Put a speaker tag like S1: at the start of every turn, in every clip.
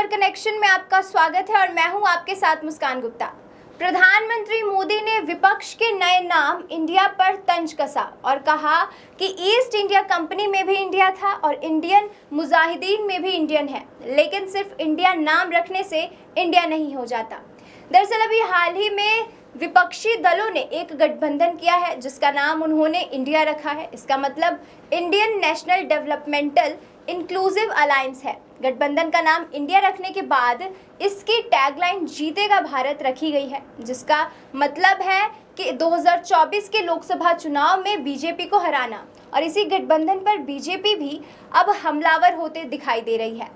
S1: खबर कनेक्शन में आपका स्वागत है और मैं हूं आपके साथ मुस्कान गुप्ता। प्रधानमंत्री मोदी ने विपक्ष के नए नाम इंडिया पर तंज कसा और कहा कि ईस्ट इंडिया कंपनी में भी इंडिया था और इंडियन मुजाहिदीन में भी इंडियन है, लेकिन सिर्फ इंडिया नाम रखने से इंडिया नहीं हो जाता। दरअसल अभी हाल ही में विपक्षी दलों ने एक गठबंधन किया है जिसका नाम उन्होंने इंडिया रखा है। इसका मतलब Indian national developmental inclusive alliance है। गठबंधन का नाम इंडिया रखने के बाद इसकी टैगलाइन जीतेगा भारत रखी गई है, जिसका मतलब है कि 2024 के लोकसभा चुनाव में बीजेपी को हराना। और इसी गठबंधन पर बीजेपी भी अब हमलावर होते दिखाई दे रही है।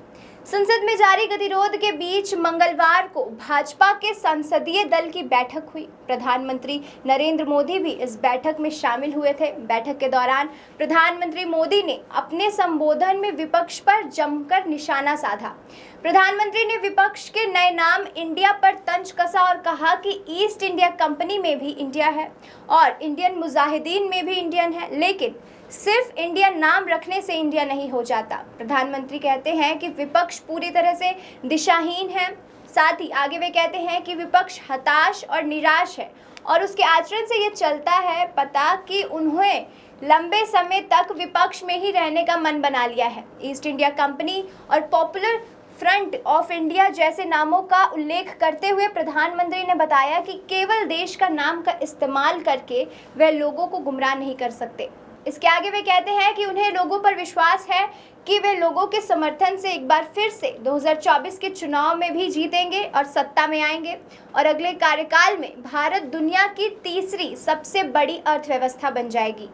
S1: संसद में जारी गतिरोध के बीच मंगलवार को भाजपा के संसदीय दल की बैठक हुई। प्रधानमंत्री नरेंद्र मोदी भी इस बैठक में शामिल हुए थे। बैठक के दौरान प्रधानमंत्री मोदी ने अपने संबोधन में विपक्ष पर जमकर निशाना साधा। प्रधानमंत्री ने विपक्ष के नए नाम इंडिया पर तंज कसा और कहा कि ईस्ट इंडिया कंपनी में भी इंडिया है और इंडियन मुजाहिदीन में भी इंडियन है, लेकिन सिर्फ इंडिया नाम रखने से इंडिया नहीं हो जाता। प्रधानमंत्री कहते हैं कि विपक्ष पूरी तरह से दिशाहीन है। साथ ही आगे वे कहते हैं कि विपक्ष हताश और निराश है और उसके आचरण से ये चलता है पता कि उन्हें लंबे समय तक विपक्ष में ही रहने का मन बना लिया है। ईस्ट इंडिया कंपनी और पॉपुलर फ्रंट ऑफ इंडिया जैसे नामों का उल्लेख करते हुए प्रधानमंत्री ने बताया कि केवल देश का नाम का इस्तेमाल करके वे लोगों को गुमराह नहीं कर सकते। इसके आगे वे कहते हैं कि उन्हें लोगों पर विश्वास है कि वे लोगों के समर्थन से एक बार फिर से 2024 के चुनाव में भी जीतेंगे और सत्ता में आएंगे और अगले कार्यकाल में भारत दुनिया की तीसरी सबसे बड़ी अर्थव्यवस्था बन जाएगी।